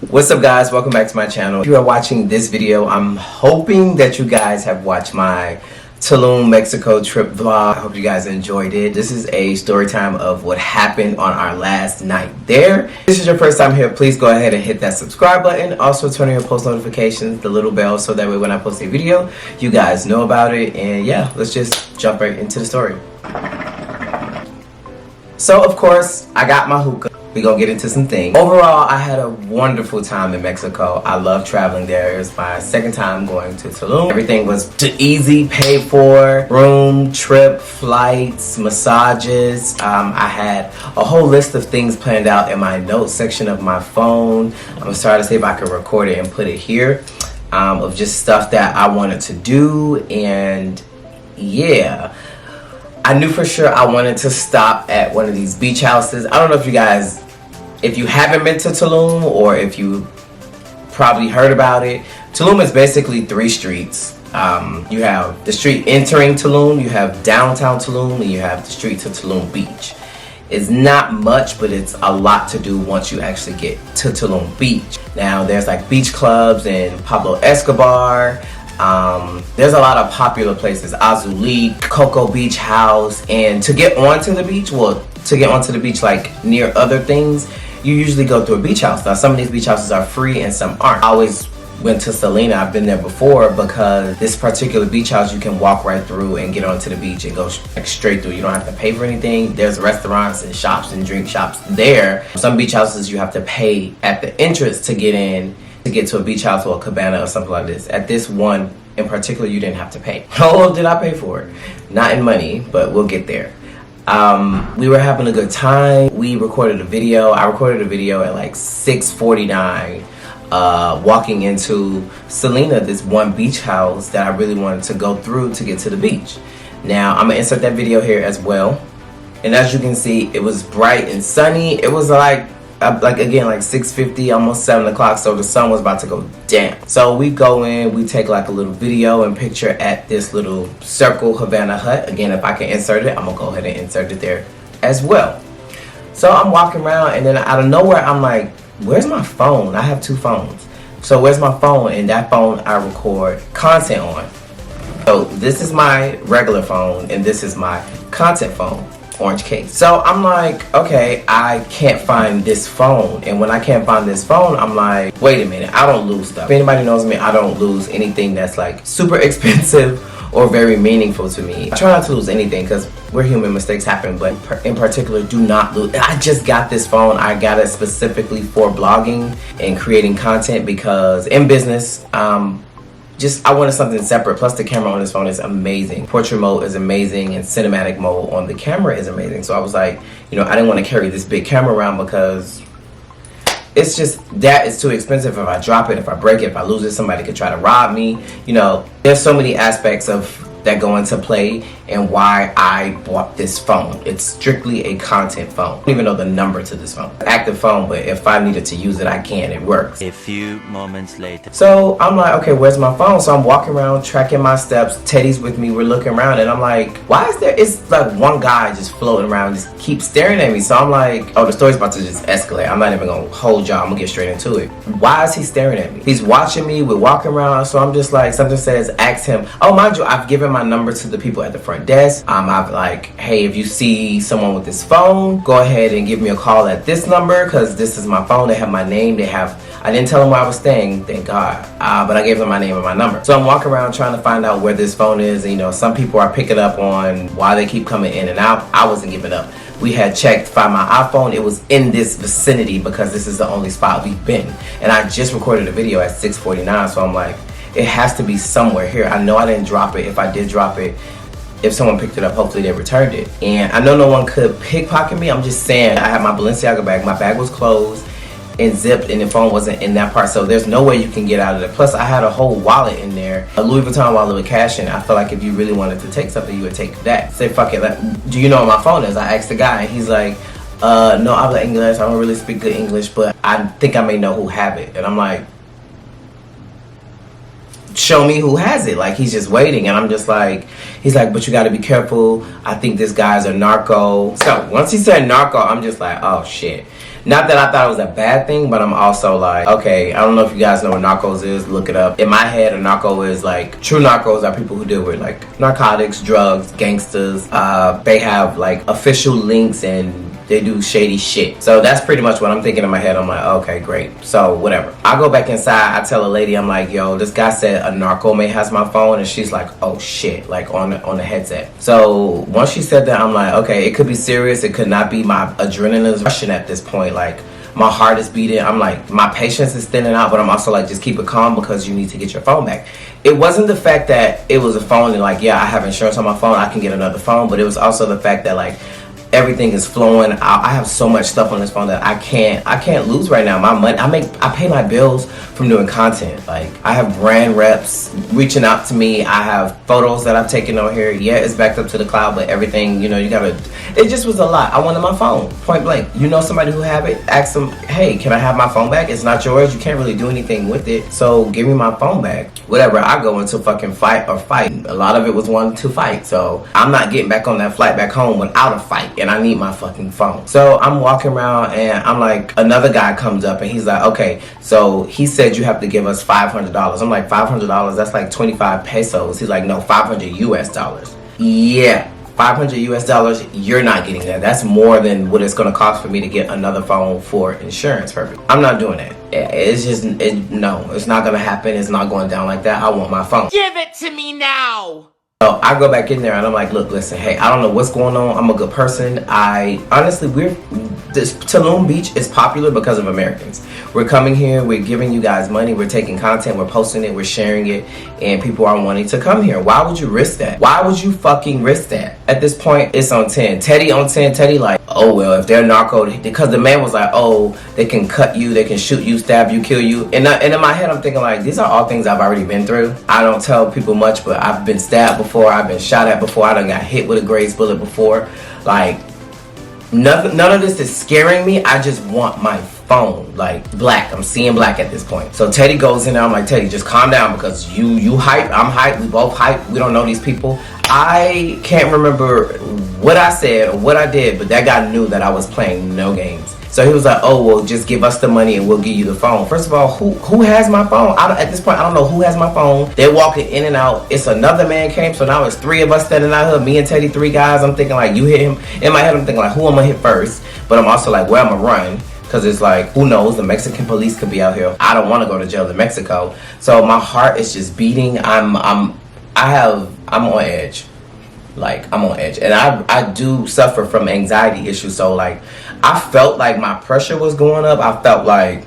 What's up, guys? Welcome back to my channel. If you are watching this video, I'm hoping that you guys have watched my Tulum, Mexico trip vlog. I hope you guys enjoyed it. This is a story time of what happened on our last night there. If this is your first time here, please go ahead and hit that subscribe button. Also turn on your post notifications, the little bell, so that way when I post a video, you guys know about it. And yeah, let's just jump right into the story. So of course, I got my hookah. We gonna get into some things. Overall, I had a wonderful time in Mexico. I love traveling there. It was my second time going to Tulum. Everything was easy, paid for, room, trip, flights, massages. I had a whole list of things planned out in my notes section of my phone. I'm gonna start to see if I can record it and put it here, of just stuff that I wanted to do. And yeah, I knew for sure I wanted to stop at one of these beach houses. I don't know if you guys, if you haven't been to Tulum or if you probably heard about it. Tulum is basically three streets. You have the street entering Tulum, you have downtown Tulum, and you have the street to Tulum Beach. It's not much, but it's a lot to do once you actually get to Tulum Beach. Now there's like beach clubs and Pablo Escobar. There's a lot of popular places, Azulik, Coco Beach House, and to get onto the beach, like near other things, you usually go through a beach house. Now some of these beach houses are free and some aren't. I always went to Selena, I've been there before, because this particular beach house you can walk right through and get onto the beach and go straight through. You don't have to pay for anything. There's restaurants and shops and drink shops there. Some beach houses you have to pay at the entrance to get in, to get to a beach house or a cabana or something like this. At this one in particular, you didn't have to pay. How much did I pay for it? Not in money, but we'll get there. We were having a good time. We recorded a video. I recorded a video at like 6:49, walking into Selena, this one beach house that I really wanted to go through to get to the beach. Now I'm gonna insert that video here as well. And as you can see, it was bright and sunny. It was like again, like 6:50, almost 7 o'clock, so the sun was about to go down. So we go in, we take like a little video and picture at this little circle Havana hut. Again, if I can insert it, I'm gonna go ahead and insert it there as well. So I'm walking around, and then out of nowhere, I'm like, where's my phone? I have two phones. So where's my phone? And that phone I record content on. So this is my regular phone, and this is my content phone. Orange case. So I'm like, okay, I can't find this phone. And when I can't find this phone, I'm like, wait a minute, I don't lose stuff. If anybody knows me, I don't lose anything that's like super expensive or very meaningful to me. I try not to lose anything because we're human, mistakes happen, but in particular, do not lose. I just got this phone. I got it specifically for blogging and creating content because in business, I wanted something separate. Plus the camera on this phone is amazing. Portrait mode is amazing, and cinematic mode on the camera is amazing. So I was like, you know, I didn't want to carry this big camera around because it's just, that is too expensive. If I drop it, if I break it, if I lose it, somebody could try to rob me. You know, there's so many aspects of that go into play and why I bought this phone. It's strictly a content phone. I don't even know the number to this phone. Active phone, but if I needed to use it, I can. It works. A few moments later. So I'm like, okay, where's my phone? So I'm walking around, tracking my steps. Teddy's with me. We're looking around, and I'm like, why is there? It's like one guy just floating around, just keeps staring at me. So I'm like, oh, the story's about to just escalate. I'm not even gonna hold y'all. I'm gonna get straight into it. Why is he staring at me? He's watching me. We're walking around. So I'm just like, something says, ask him. Oh, mind you, I've given my number to the people at the front desk. I've like, hey, if you see someone with this phone, go ahead and give me a call at this number, because this is my phone. They have my name. I didn't tell them where I was staying, thank God, but I gave them my name and my number. So I'm walking around trying to find out where this phone is. And, you know, some people are picking up on why they keep coming in and out. I wasn't giving up. We had checked, find my iPhone. It was in this vicinity because this is the only spot we've been. And I just recorded a video at 6:49, so I'm like, it has to be somewhere here. I know I didn't drop it. If I did drop it, if someone picked it up, hopefully they returned it. And I know no one could pickpocket me. I'm just saying, I had my Balenciaga bag. My bag was closed and zipped, and the phone wasn't in that part. So there's no way you can get out of it. Plus I had a whole wallet in there, a Louis Vuitton wallet with cash in it. I feel like if you really wanted to take something, you would take that. Say, fuck it, like, do you know where my phone is? I asked the guy, and he's like, no, I habla English. I don't really speak good English, but I think I may know who have it. And I'm like, show me who has it. Like, he's just waiting, and I'm just like, he's like, but you got to be careful. I think this guy's a narco. So once he said narco, I'm just like, oh shit. Not that I thought it was a bad thing, but I'm also like, okay, I don't know if you guys know what narcos is. Look it up. In my head, a narco is like, true narcos are people who deal with like narcotics, drugs, gangsters. They have like official links and they do shady shit. So that's pretty much what I'm thinking in my head. I'm like, okay, great. So whatever. I go back inside. I tell a lady, I'm like, yo, this guy said a narco may has my phone, and she's like, oh shit, like on the headset. So once she said that, I'm like, okay, it could be serious. It could not be. My adrenaline is rushing at this point. Like, my heart is beating. I'm like, my patience is thinning out, but I'm also like, just keep it calm because you need to get your phone back. It wasn't the fact that it was a phone and like, yeah, I have insurance on my phone, I can get another phone, but it was also the fact that like, everything is flowing. I have so much stuff on this phone that I can't lose right now. My money, I pay my bills from doing content. Like, I have brand reps reaching out to me. I have photos that I've taken on here. Yeah, it's backed up to the cloud, but everything, you know, you gotta, it just was a lot. I wanted my phone, point blank. You know somebody who have it, ask them, hey, can I have my phone back? It's not yours. You can't really do anything with it. So give me my phone back. Whatever, I go into fucking fight or fight. A lot of it was wanting to fight. So I'm not getting back on that flight back home without a fight. And I need my fucking phone. So I'm walking around and I'm like, another guy comes up and he's like, okay, so he said you have to give us $500. I'm like, $500? That's like 25 pesos. He's like, no, 500 US dollars. Yeah, 500 US dollars, you're not getting that. That's more than what it's gonna cost for me to get another phone for insurance purposes. I'm not doing that. It's just, no, it's not gonna happen. It's not going down like that. I want my phone. Give it to me now! So I go back in there and I'm like, look, listen, hey, I don't know what's going on. I'm a good person. Honestly, this Tulum Beach is popular because of Americans. We're coming here, we're giving you guys money, we're taking content, we're posting it, we're sharing it, and people are wanting to come here. Why would you risk that? Why would you fucking risk that? At this point, it's on 10. Teddy on 10, Teddy like, oh, well, if they're narco, because the man was like, oh, they can cut you, they can shoot you, stab you, kill you. And in my head, I'm thinking like, these are all things I've already been through. I don't tell people much, but I've been stabbed before, I've been shot at before, I done got hit with a Grace bullet before. Like, none of this is scaring me. I just want my phone. Like, black. I'm seeing black at this point. So Teddy goes in there. I'm like, Teddy, just calm down because you hype, I'm hype, we both hype. We don't know these people. I can't remember what I said or what I did, but that guy knew that I was playing no games. So he was like, oh, well, just give us the money and we'll give you the phone. First of all, who has my phone? At this point, I don't know who has my phone. They're walking in and out. It's another man came, so now it's three of us standing out here. Me and Teddy, three guys. I'm thinking like, you hit him. In my head, I'm thinking like, who I'm gonna hit first? But I'm also like, where I'm gonna run? Because it's like, who knows? The Mexican police could be out here. I don't want to go to jail in Mexico. So my heart is just beating. I'm on edge. Like, I'm on edge. And I do suffer from anxiety issues. So like, I felt like my pressure was going up. I felt like,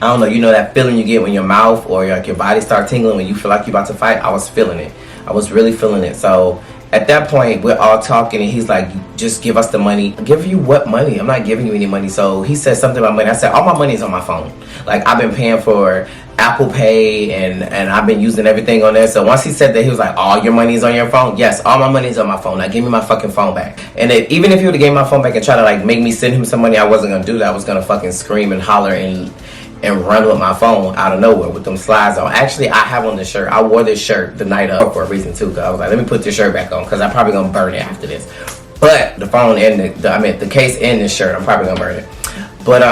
I don't know, you know that feeling you get when your mouth or like your body start tingling when you feel like you're about to fight? I was feeling it. I was really feeling it. So at that point, we're all talking and he's like, just give us the money. Give you what money? I'm not giving you any money. So he said something about money. I said, all my money is on my phone. Like, I've been paying for Apple Pay and I've been using everything on there. So once he said that, he was like, all your money is on your phone? Yes, all my money is on my phone. Now give me my fucking phone back. And even if he would have gave my phone back and try to like make me send him some money, I wasn't gonna do that. I was gonna fucking scream and holler and run with my phone out of nowhere with them slides on. Actually, I have on this shirt. I wore this shirt the night of for a reason too, because I was like, let me put this shirt back on because I'm probably gonna burn it after this. But the phone and the case in this shirt, I'm probably gonna burn it. But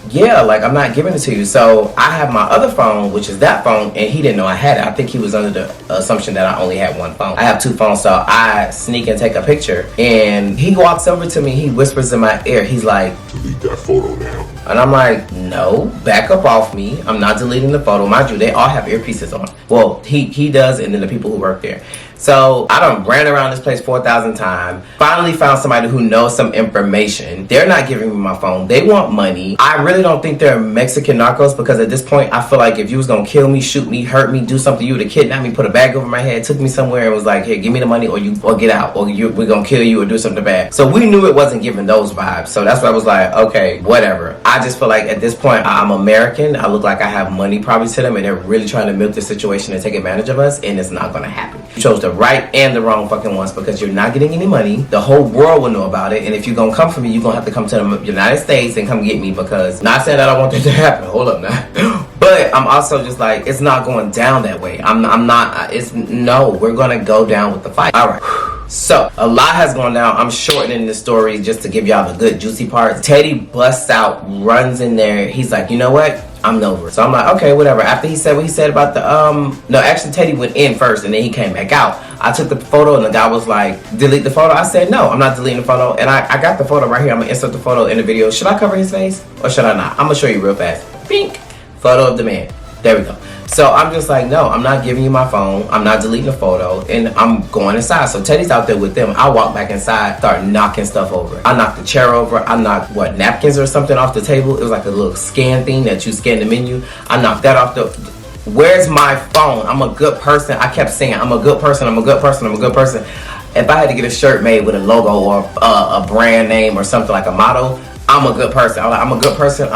yeah, like, I'm not giving it to you. So I have my other phone, which is that phone, and he didn't know I had it. I think he was under the assumption that I only had one phone. I have two phones, so I sneak and take a picture. And he walks over to me, he whispers in my ear, he's like, delete that photo now. And I'm like, no, back up off me. I'm not deleting the photo. Mind you, they all have earpieces on. Well, he does, and then the people who work there. So I done ran around this place 4,000 times. Finally found somebody who knows some information. They're not giving me my phone. They want money. I really don't think they're Mexican narcos because at this point, I feel like if you was gonna kill me, shoot me, hurt me, do something, you would have kidnapped me, put a bag over my head, took me somewhere and was like, hey, give me the money or get out or we're gonna kill you or do something bad. So we knew it wasn't giving those vibes. So that's why I was like, okay, whatever. I just feel like at this point, I'm American. I look like I have money probably to them and they're really trying to milk the situation and take advantage of us, and it's not gonna happen. You chose the right and the wrong fucking ones because you're not getting any money. The whole world will know about it, and if you're gonna come for me, you're gonna have to come to the United States and come get me, because not saying that I want that to happen. Hold up now. But I'm also just like, it's not going down that way. I'm not, no, we're gonna go down with the fight. All right. So, a lot has gone down. I'm shortening the story just to give y'all the good juicy parts. Teddy busts out, runs in there. He's like, you know what? I'm over it. So I'm like, okay, whatever. After he said what he said about the, no, actually Teddy went in first and then he came back out. I took the photo and the guy was like, delete the photo. I said, no, I'm not deleting the photo. And I got the photo right here. I'm gonna insert the photo in the video. Should I cover his face or should I not? I'm gonna show you real fast. Pink. Photo of the man. There we go. So I'm just like, no, I'm not giving you my phone. I'm not deleting the photo. And I'm going inside. So Teddy's out there with them. I walk back inside, start knocking stuff over. I knocked the chair over. I knocked, what, napkins or something off the table. It was like a little scan thing that you scan the menu. I knocked that off the... Where's my phone? I'm a good person. I kept saying, I'm a good person. I'm a good person. I'm a good person. If I had to get a shirt made with a logo or a brand name or something like a motto, I'm a good person. I'm a good person.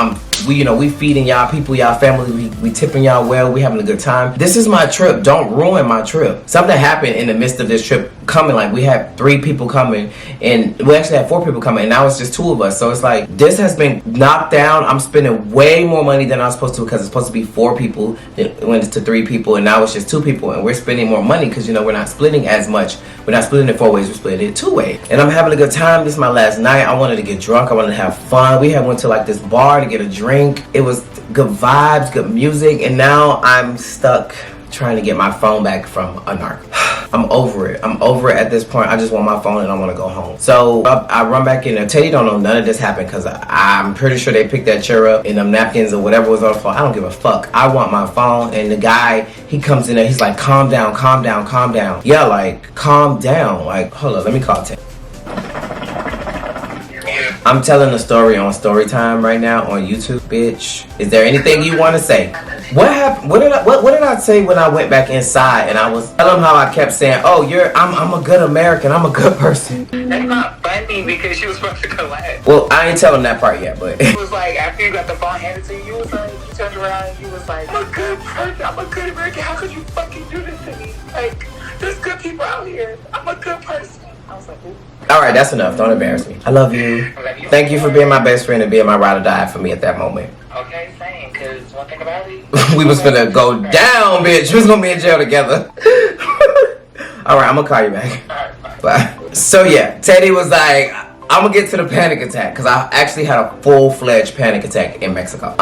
We feeding y'all people, y'all family. We tipping y'all well. We having a good time. This is my trip. Don't ruin my trip. Something happened in the midst of this trip coming. Like, we had 3 people coming, and we actually had 4 people coming, and now it's just 2 of us. So it's like, this has been knocked down. I'm spending way more money than I was supposed to because it's supposed to be 4 people. It went to 3 people, and now it's just 2 people, and we're spending more money because, we're not splitting as much. We're not splitting it 4 ways. We're splitting it 2 ways. And I'm having a good time. This is my last night. I wanted to get drunk. I wanted to have fun. We had went to like this bar to get a drink. It was good vibes, good music, and now I'm stuck trying to get my phone back from a narc. I'm over it. I'm over it at this point. I just want my phone and I want to go home. So I run back in there. Teddy don't know none of this happened because I'm pretty sure they picked that chair up and them napkins or whatever was on the phone. I don't give a fuck. I want my phone. And the guy, he comes in there. He's like, calm down, calm down, calm down. Yeah, like, calm down. Like, hold on, let me call Teddy. I'm telling a story on story time right now on YouTube, bitch. Is there anything you want to say? What happened? What did I say when I went back inside and I was telling them how I kept saying, "Oh, I'm a good American. I'm a good person." That's not funny because she was supposed to collect. Well, I ain't telling that part yet, but It was like after you got the phone handed to you, you was like, you turned around and you was like, I'm a good person. I'm a good American. How could you fucking do this to me? Like, there's good people out here. I'm a good person. I was like, ooh. Alright, that's enough. Don't embarrass me. I love you. Thank you for being my best friend and being my ride or die for me at that moment. Okay, same. Because one thing about it, We was finna go down, bitch. We was gonna be in jail together. Alright, I'm gonna call you back. alright, bye. Bye. So yeah, Teddy was like, I'm gonna get to the panic attack because I actually had a full-fledged panic attack in Mexico.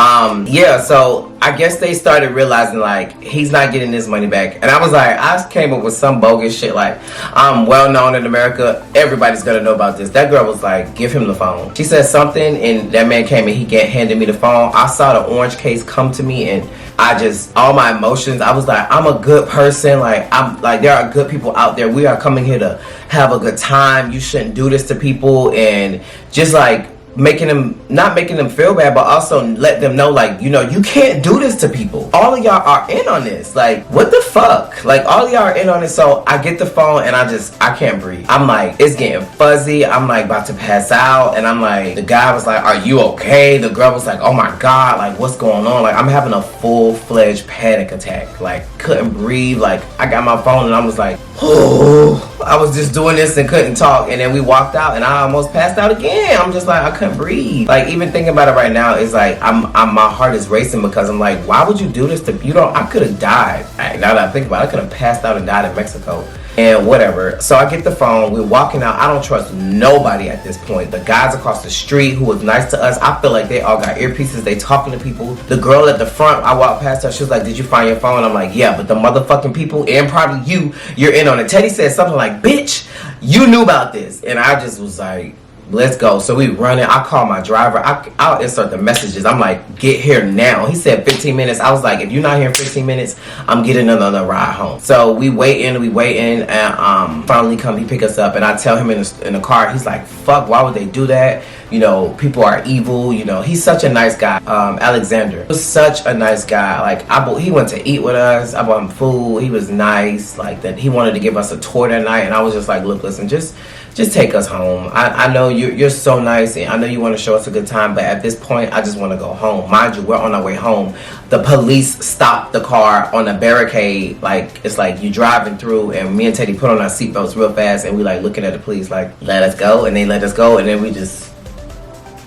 Yeah, so I guess they started realizing like he's not getting his money back, and I was like, I came up with some bogus shit like, I'm well known in America, everybody's gonna know about this. That girl was like, give him the phone. She said something, and that man came and he handed me the phone. I saw the orange case come to me, and I just, all my emotions, I was like, I'm a good person. Like, I'm like, there are good people out there. We are coming here to have a good time. You shouldn't do this to people. And just like not making them feel bad, but also let them know, like, you can't do this to people. All of y'all are in on this. Like, what the fuck? Like, all of y'all are in on it. So I get the phone and I can't breathe. I'm like, it's getting fuzzy. I'm like about to pass out. And I'm like, the guy was like, are you okay? The girl was like, oh my God, like, what's going on? Like, I'm having a full-fledged panic attack. Like, couldn't breathe. Like, I got my phone and I was like, oh, I was just doing this and couldn't talk. And then we walked out and I almost passed out again. I'm just like, I couldn't breathe. Like, even thinking about it right now is like, my heart is racing because I'm like, why would you do this to I could have died. Now that I think about it, I could have passed out and died in Mexico. And whatever. So I get the phone. We're walking out. I don't trust nobody at this point. The guys across the street who was nice to us, I feel like they all got earpieces. They talking to people. The girl at the front, I walked past her. She was like, did you find your phone? I'm like, yeah, but the motherfucking people and probably you're in on it. Teddy said something like, bitch, you knew about this. And I just was like, let's go. So we running. I call my driver. I'll insert the messages. I'm like, get here now. He said 15 minutes. I was like, if you're not here in 15 minutes, I'm getting another ride home. So we waiting, and finally come, he pick us up, and I tell him in the car, he's like, fuck, why would they do that? People are evil. He's such a nice guy. Alexander was such a nice guy. Like, he went to eat with us. I bought him food. He was nice. Like, that he wanted to give us a tour that night, and I was just like, look, listen, just take us home. I know you're so nice, and I know you want to show us a good time, but at this point, I just want to go home. Mind you, we're on our way home. The police stopped the car on a barricade. Like, it's like you driving through, and me and Teddy put on our seatbelts real fast, and we like looking at the police like, let us go, and they let us go, and then we just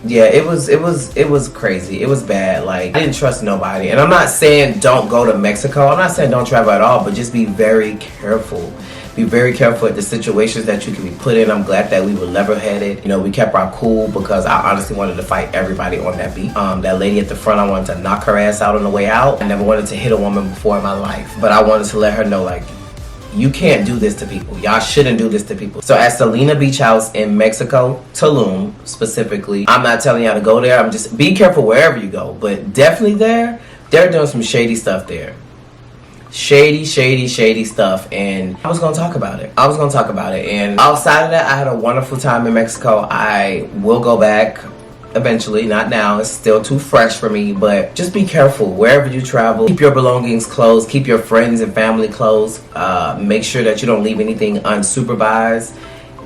Yeah, it was crazy. It was bad. Like, I didn't trust nobody. And I'm not saying don't go to Mexico. I'm not saying don't travel at all, but just be very careful. Be very careful at the situations that you can be put in. I'm glad that we were level-headed. You know, we kept our cool because I honestly wanted to fight everybody on that beat. That lady at the front, I wanted to knock her ass out on the way out. I never wanted to hit a woman before in my life, but I wanted to let her know, like, you can't do this to people. Y'all shouldn't do this to people. So at Selena Beach House in Mexico, Tulum specifically, I'm not telling y'all to go there. I'm just, be careful wherever you go. But definitely there, they're doing some shady stuff there. Shady stuff. And I was going to talk about it. And outside of that, I had a wonderful time in Mexico. I will go back eventually, not now. It's still too fresh for me, but just be careful wherever you travel. Keep your belongings close. Keep your friends and family close. Make sure that you don't leave anything unsupervised,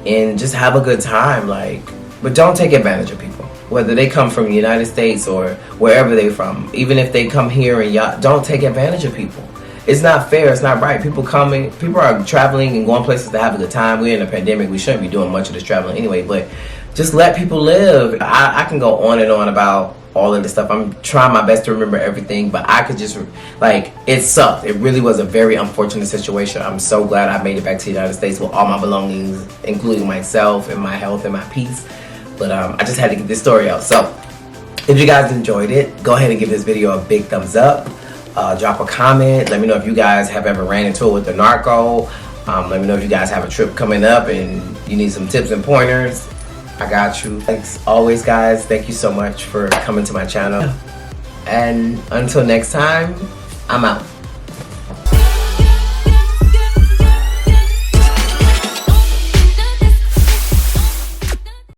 and just have a good time. Like, but don't take advantage of people, whether they come from the United States or wherever they're from. Even if they come here, and y'all don't take advantage of people. It's not fair. It's not right. People are traveling and going places to have a good time. We're in a pandemic. We shouldn't be doing much of this traveling anyway, but just let people live. I can go on and on about all of this stuff. I'm trying my best to remember everything, but I could just, like, it sucked. It really was a very unfortunate situation. I'm so glad I made it back to the United States with all my belongings, including myself and my health and my peace. But I just had to get this story out. So if you guys enjoyed it, go ahead and give this video a big thumbs up. Drop a comment. Let me know if you guys have ever ran into it with the narco. Let me know if you guys have a trip coming up and you need some tips and pointers. I got you. Thanks always, guys. Thank you so much for coming to my channel. And until next time, I'm out.